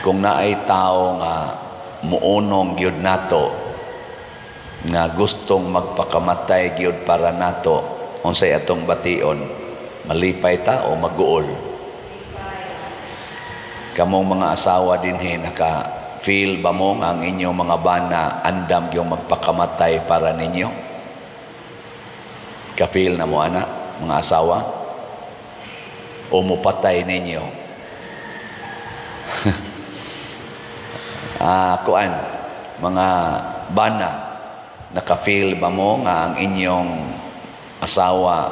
kung naay tao nga muunong gyud nato nga gustong magpakamatay gyud para nato, unsay atong bation? Malipay ta o maguol? Kamong mga asawa dinhi, naka-feel ba mo ang inyong mga bana andam yung magpakamatay para ninyo? Ka-feel na mo, ana, mga asawa? O mupatay ninyo? Kuan, mga bana, naka-feel ba mo nga ang inyong asawa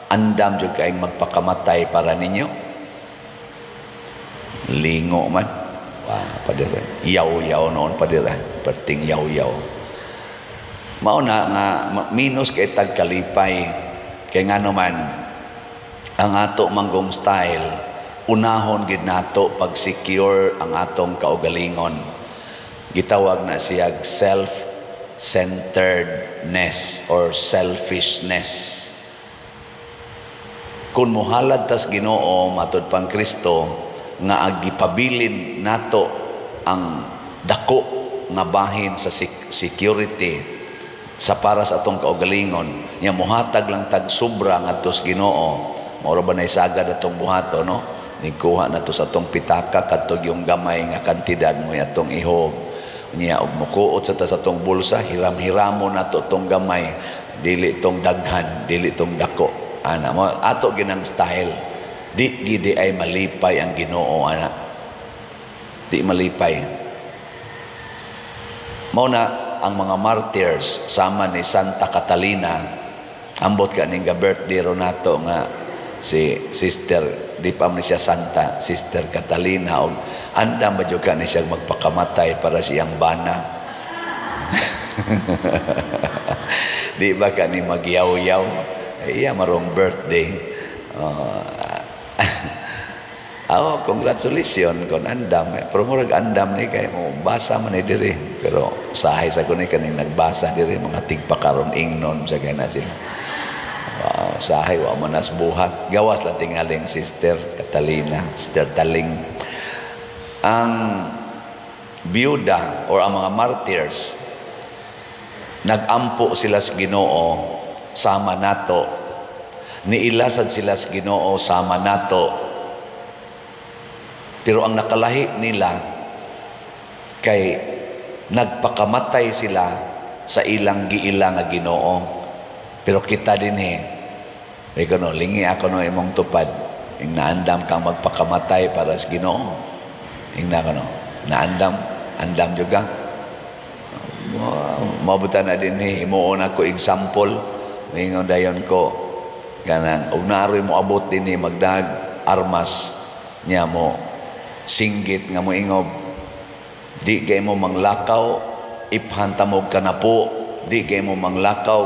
andam jud kaayong magpakamatay para ninyo? Lingo man. Padira. Yaw-yaw noon, padira. Perting yaw-yaw. Mauna nga, minus kay tagkalipay. Kaya nga naman, ang ato manggong style, unahon gid nato pag-secure ang atong kaugalingon. Gitawag na siyag self-centeredness or selfishness. Kung muhalad tas Ginoo matud pang Kristo nga agipabilin nato ang dako nga bahin sa security sa para sa atong kaugalingon, nya muhatag lang tag sobra ngadto sa Ginoo. Mao ba nay sagad atong buhato, no? Nikuha na to sa atong pitaka kadtog yung gamay nga kantidad mo atong ihog. Nya og mukuot sa atong bulsa, hiram-hiramo na to tong gamay, dili tong daghan, dili tong dako. Ana mo ato ginang style. Di gidi ay malipay ang Ginoo, ana. Di malipay. Mao na ang mga martyrs sama ni Santa Catalina, ambot kaning birthday ro nato nga si Sister, di pa man siya Santa, Sister Catalina, og andam ba jud ni siya magpakamatay para siyang bana. Di ba ka ni magyaw-yaw? Iya marong birthday. Congratulations kon andam. Pero murag andam ni kay mo basa man ni diri. Pero sahay sa kuno kaning nagbasa diri mga tigpakaron ingnon sa kay na sila. Sahay wa man nas buhat. Gawas la tingaling Sister Catalina, Sister Taling. Ang biyuda or ang mga martyrs, nagampo sila sa Ginoo sama nato. Niilasad sila sa Ginoo sama nato. Pero ang nakalahi nila kay nagpakamatay sila sa ilang giilang nga Ginoo. Pero kita din kuno lingi ako no imong tupad. Ing naandam kang magpakamatay para sa Ginoo. Ing na kuno andam juga. Mabutan na din himuon ako example. Ingon dayon ko ganang ug naaroy mo abot din magdag armas nya mo singgit nga mo ingob, di kay mo manglakaw iphan tamog kanapo, di kay mo manglakaw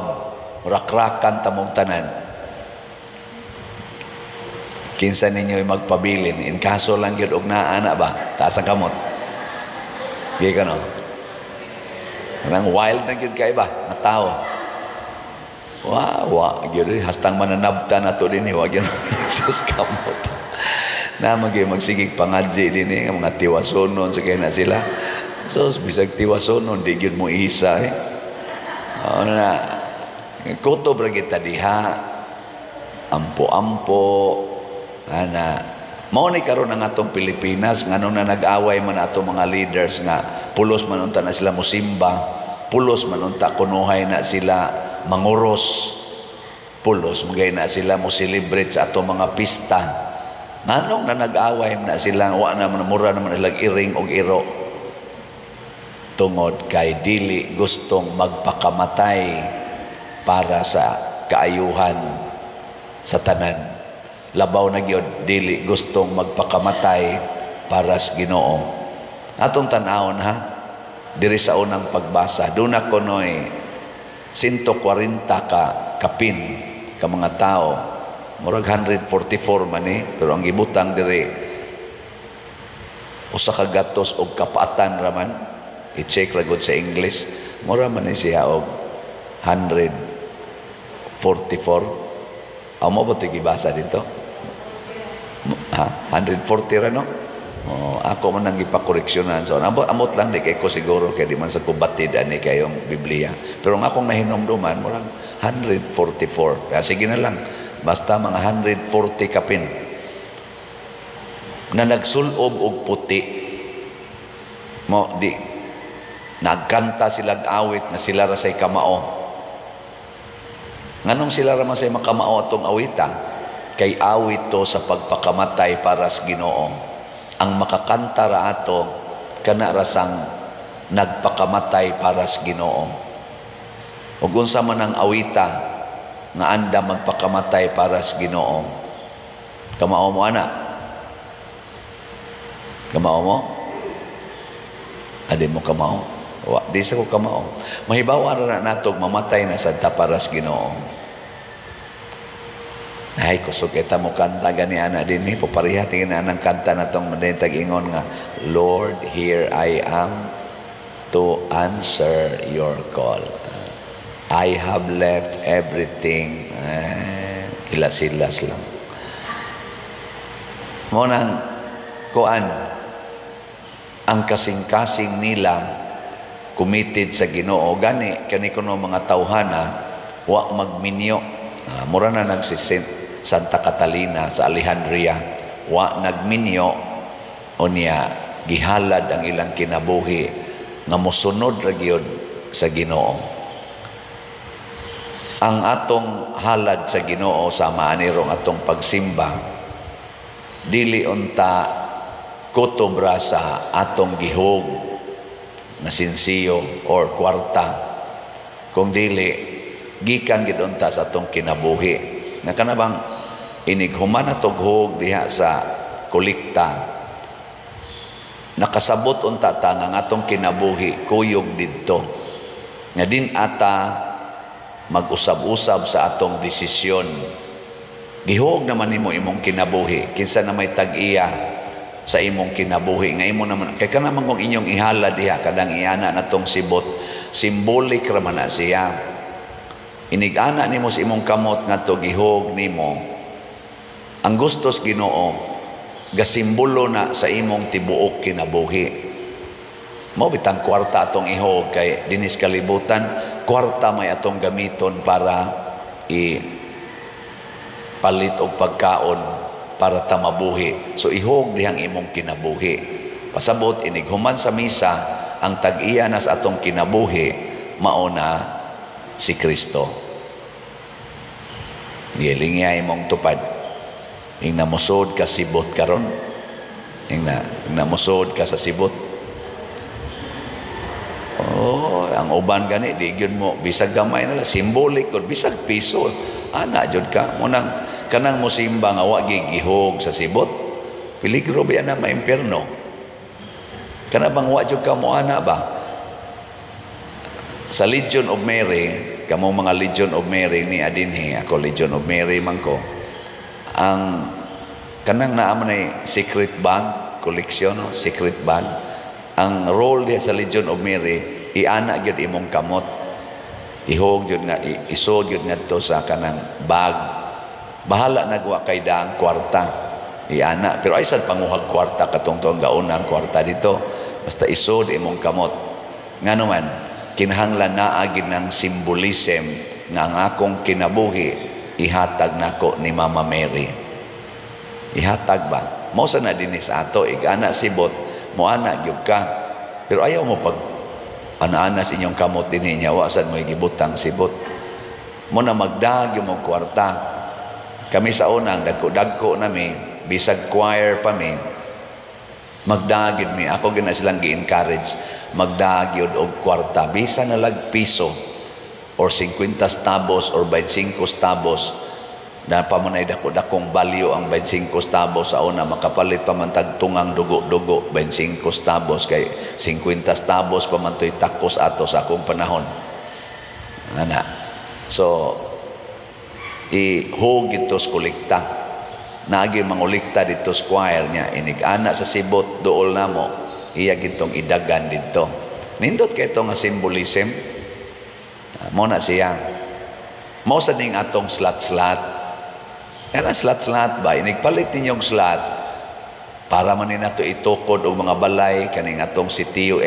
rakrakan tamog tanan. Kinsa ninyo magpabilin in kaso lang gyud og naa na ba taas ang kamot di ka no nang wild na gyud kay ba na tao. Wa gyud hastang mananabta na to dinhi wa gyud sus kamot na magsigig pangadji din nga mga tiwasonon sa kaya na sila. So bisag tiwasonon di gyud mo isa ano na kutob ra kita diha ampo-ampo ana mao ni karon ang atong Pilipinas ngano na nag-away man ato mga leaders nga pulos man unta na sila mosimba, pulos man unta kunuhay na sila manguros, pulos magay na sila mo celebrate sa ato mga pista. Nanong na nag-away na sila, wa naman mura naman ilang iring og iro. Tungod kay dili gustong magpakamatay para sa kaayuhan sa tanan. Labaw na gyud dili gustong magpakamatay para sa Ginoo. Atong tan-awon diri sa unang pagbasa, doon ako noy 140 ka kapin ka mga tao. Murag 144 man pero ang gibutang diri usa ka gatos og kapatan raman. I-check ra gud sa English, mura man siya og 144. Amo ba ito gibasa dito? 140 ra no? Oh, ako man nang ipakoreksyonan. So, amot lang di kay ko siguro kay di man sa kubatid ani kayong Biblia. Pero ang akong nahinomduman, murang 144. Kaya sige na lang. Basta mga 140 kapin na nagsulob og puti. Mo di nagkanta silang awit nga sila ra say kamao. Nganong sila ra man say makamao atong awita? Kay awit to sa pagpakamatay para sa Ginoo. Ang makakanta ra ato kana rasang nagpakamatay para sa Ginoo. Ug unsa man ang awita nga anda magpakamatay para sa Ginoo? Kamao mo ana? Kamao mo? Adi mo kamao? Wa, di sa ko kamao. Mahibaw ra nato mamatay na sadta para sa Ginoo. Ay, kusog kita mo kanta gani ana din ni papariha tingin na ng kanta na tong madentag ingon nga, Lord, here I am to answer your call. I have left everything. Hilas-hilas lang. Munang kuan ang kasing-kasing nila committed sa Ginoo gani kani kuno mga tawhana wa magminyo. Mura na nagsisin Santa Catalina sa Alejandria, wa nagminyo o niya gihalad ang ilang kinabuhi nga mosunod ra gyud sa Ginoo. Ang atong halad sa Ginoo sama anirong atong pagsimba dili unta kutobra sa atong gihog na sinsiyo or kwarta, kung dili gikan gid unta sa atong kinabuhi na kanabang inighuman na tughog diha sa kolekta nakasabot unta ta nga atong kinabuhi kuyog didto nga din ata mag-usab-usab sa atong desisyon. Gihog naman nimo imong kinabuhi kinsa na may tag-iya sa imong kinabuhi nga imo naman kay kanang kung inyong ihala diha kadang iana natong sibot symbolic ra man na siya. Inigana nimo sa imong kamot nga to gihog nimo ang gustos Ginoo gasimbolo na sa imong tibuok kinabuhi. Mao bitang kwarta atong ihog kay dinis kalibutan kwarta may atong gamiton para palit og pagkaon para ta mabuhi. So ihog dihang imong kinabuhi. Pasabot inighuman sa misa ang tag-iya na sa atong kinabuhi mao na si Kristo. Giling niya imong tupad. Ing namusod ka sibot karon. Ing namusod ka sa sibot. Oh, ang uban gani di gyud mo bisag gamay na simbolik or bisag piso. Ana jud ka mo nang kanang musimba nga wa gihog sa sibot. Peligro ba na maimperno? Kana bang wa jud ka mo ana ba? Sa Legion of Mary, kamo mga Legion of Mary ni adinhi, ako Legion of Mary man ko. Ang kanang naaman ay secret bag, collection, secret bag. Ang role diya sa Legion of Mary, iana gyud imong kamot. Ihog gyud nga isod gyud ngadto sa kanang bag. Bahala nagwa kay daang kwarta. Iana, pero ay sad panguhag kwarta katong tuong gaunang kwarta dito. Basta isod imong kamot. Ngano man kinahanglan naa gid ng symbolism nga ang akong kinabuhi ihatag nako ni Mama Mary. Ihatag ba? Mao sa na dinis ato igana sibot mo ana gyud ka. Pero ayaw mo pag ana-ana sa inyong kamot dinhi nya wa sad mo gibutang sibot. Mo na magdag yung mong kwarta. Kami sa unang dagko-dagko nami bisag choir pa mi. Magdagid mi ako gina silang gi-encourage magdagyod og kwarta bisan na lag piso or 50 tabos or 25 tabos na pamanay dako-dakong balyo ang 25 tabos sa una makapalit pa man tag tungang dugo-dugo 25 tabos kay 50 tabos pa man toy takos ato sa akong panahon ana. So ihog ito sa kolekta naagi mangulikta dito sa choir niya inig-ana sa sibot dool na mo iya gitong idagan dito. Nindot kay ito nga symbolism. Mo na siya. Mo sa ning atong slat-slat. Era slat-slat ba? Inigpalit ninyong slat. para man ni nato itukod og mga balay kaning atong Sitio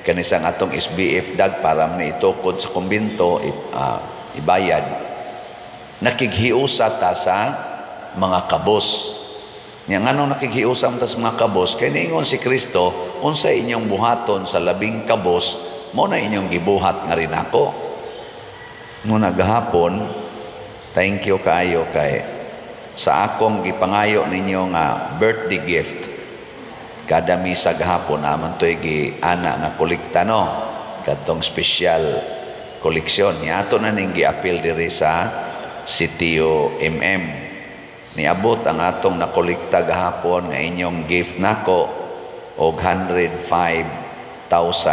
kanisang atong SBF dag para man itukod sa kumbento ibayad. Nakighiusa ta sa mga kabos. Nya nganong nakighiusam ta sa mga kabos kay niingon si Kristo, unsa inyong buhaton sa labing kabos, mo na inyong gibuhat nga rin ako. Muna gahapon, thank you kaayo kay sa akong gipangayo ninyo nga birthday gift. Kada misa gahapon naman to'y gi-ana nga kolekta no. Katong special koleksyon. Ato na ning gi-appeal diri sa Sitio Niabot ang atong nakolekta gahapon nga inyong gift nako og 105,215.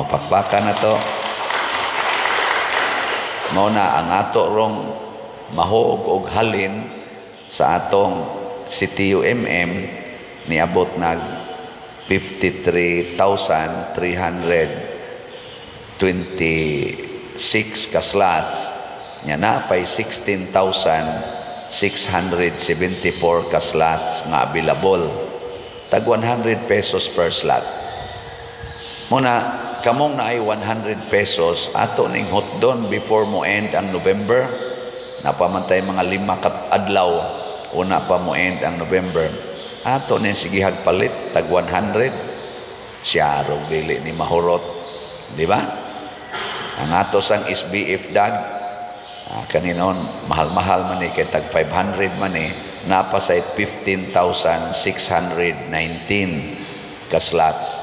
Pakpaka na to. Mao na ang ato rong mahog og halin sa atong Sitio niabot nag 53,326 ka slots. Nya napay 16,674 ka slots nga available. Tag 100 pesos per slot. Muna kamong na ay 100 pesos ato ning hotdon before mo end ang November. Napamantay mga 5 ka adlaw una pa mo end ang November. Ato ning sige hagpalit tag 100. Siya ro dili ni mahurot, di ba? Ang ato sang SBF dag kaninon mahal-mahal man kay tag 500 man napasay 15,619 ka slots.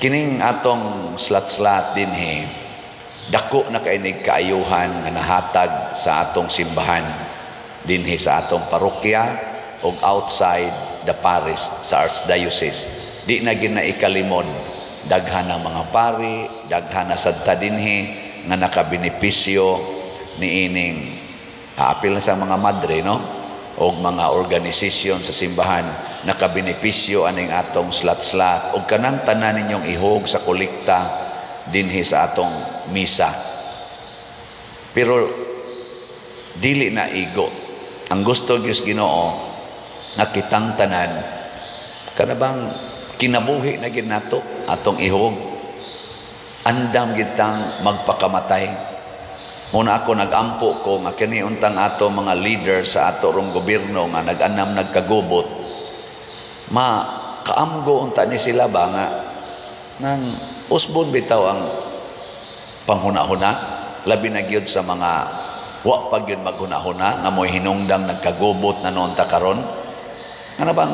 Kining atong slot din dako na kainig kaayuhan nga nahatag sa atong simbahan dinhi sa atong parokya o outside the parish sa Archdiocese. Di na ginakalimon daghan ng mga pari, daghan na sadta dinhi nga nakabenepisyo niining apil na sa mga madre no o mga organisasyon sa simbahan nakabenepisyo aning atong slot o kanang tanan ninyong ihog sa kolekta dinhi sa atong misa. Pero dili na igo. Ang gusto Diyos Ginoo nakitang tanan kanabang kinabuhi na gid nato atong ihog. Andam gitang magpakamatay. Muna ako nagampo ko nga kini untang ato mga leader sa ato rong gobyerno nga nag-anam nagkagubot. Kaamgo unta ni sila ba nga nang usbon bitaw ang panghuna-huna labi na gyud sa mga wa pa gyud maghuna-huna nga moy hinungdang nagkagubot na noon ta karon. Nga bang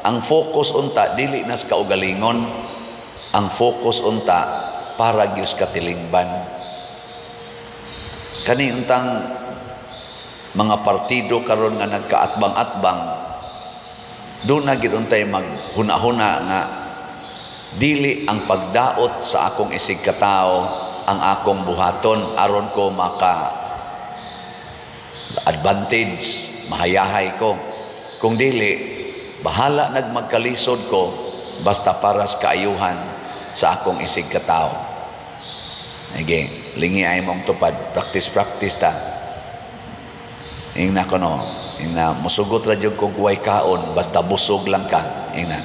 ang focus unta dili nas kaugalingon, ang focus unta para gyud katilingban. Kani untang mga partido karon nga nagkaatbang-atbang doon na gid untay maghuna-huna nga dili ang pagdaot sa akong isig katao ang akong buhaton aron ko maka advantage mahayahay ko. Kung dili bahala nagmagkalisod ko basta para sa kaayuhan sa akong isig katao. Lingi ay mong tupad, practice ta. Ingna ko no, ingna musugot ra jud kog way kaon basta busog lang ka. Ingna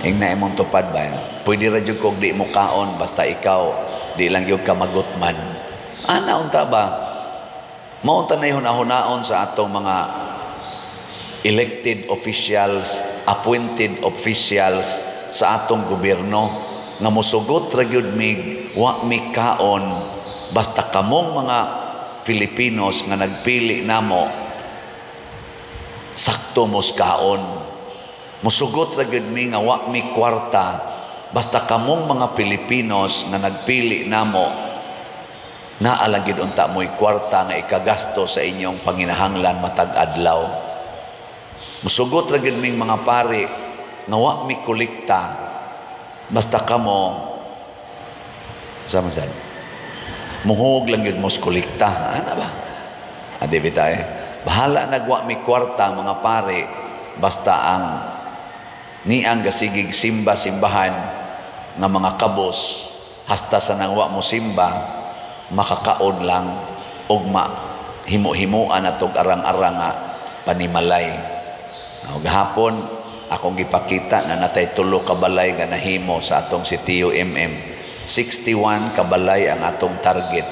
imong tupad ba? Pwede ra jud kog di mo kaon basta ikaw di lang gyud ka magutman. Ana unta ba? Mao ta nay hunaon sa atong mga elected officials, appointed officials sa atong gobyerno nga musugot ra gyud mig wa mi kaon basta kamong mga Pilipinos nga nagpili namo sakto mos kaon. Musugot ra gyud mi nga wa mi kwarta basta kamong mga Pilipinos nga nagpili namo naala gyud unta moy kwarta nga ikagasto sa inyong panginahanglan matag adlaw. Musugot ra gyud ming mga pari nga wa mi kolekta basta kamo sama-sama muhog lang yun mos kolekta. Ano ba? Adi bitay. Bahala nagwa mi kwarta mga pare basta ang niang gasigig simbahan nga mga kabos hasta sa nangwa mo simba makakaon lang og himo-himuan atog arang-arang nga panimalay. Gahapon akong gipakita na natay 3 ka balay nga nahimo sa atong sitio MM. 61 ka balay ang atong target.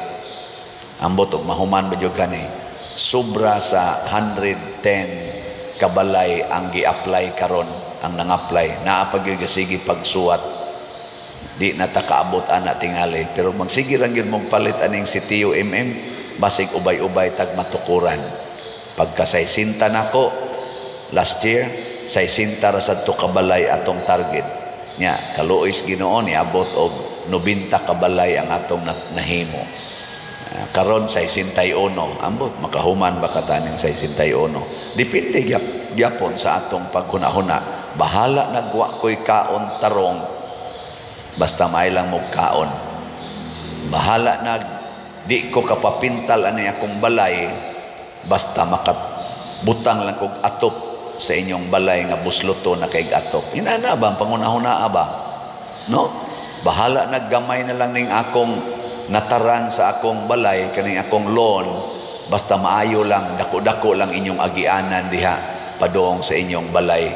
Ambot og mahuman ba jud kani? Sobra sa 110 ka balay ang gi-apply karon, ang nang-apply. Naa pa gyud sige pagsuwat. Di na ta kaabot ana tingali, pero magsige lang gyud mong palit aning sitio MM basig ubay-ubay tag matukuran. Pagka 60 nako last year, 60 ra sadto ka balay atong target. Nya kaluoy Ginoo ni abot og 90 ka balay ang atong nahimo. Karon 61, ambot makahuman ba kataning 61. Depende gyapon sa atong paghunahuna. Bahala nagwa ko'y kaon tarong basta may lang mo kaon. Bahala nag di ko kapapintal ani akong balay basta makabutang lang kog atop sa inyong balay nga busluto na kay atop. Inana ba ang pangunahuna ba? No? Bahala naggamay na lang ning akong nataran sa akong balay, kaning akong lawn, basta maayo lang, dako-dako lang inyong agianan diha padong sa inyong balay.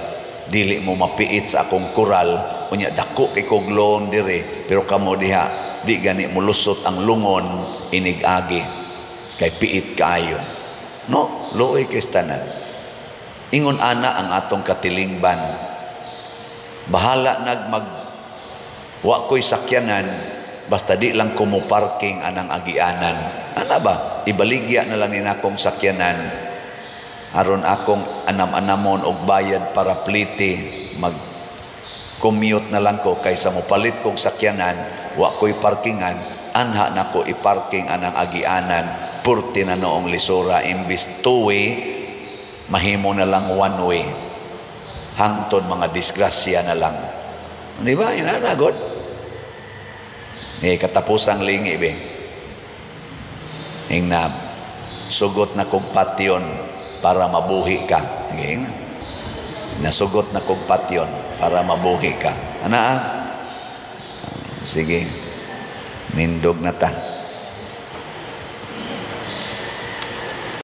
Dili mo mapiit sa akong kural, unya dako kay kog lawn dire, pero kamo diha di gani mo lusot ang lungon inig-agi kay piit kaayo. No, luoy kay tanan. Ingon ana ang atong katilingban. Bahala wa ko'y sakyanan basta di lang kumuparking anang agianan. Ana ba? Ibaligya na lang ni akong sakyanan aron akong anam-anamon og bayad para pliti mag-commute na lang ko kaysa mopalit kong sakyanan wa ko'y parkingan anha na ko iparking anang agianan purti na noong lisura imbis 2-way mahimo na lang 1-way hangtod mga disgrasya na lang. Di ba? Inanagod. Katapusang lingi, be. Ing na sugot na kong patyon para mabuhi ka. Nasugot na kong patyon para mabuhi ka. Ana? Sige. Nindog na ta.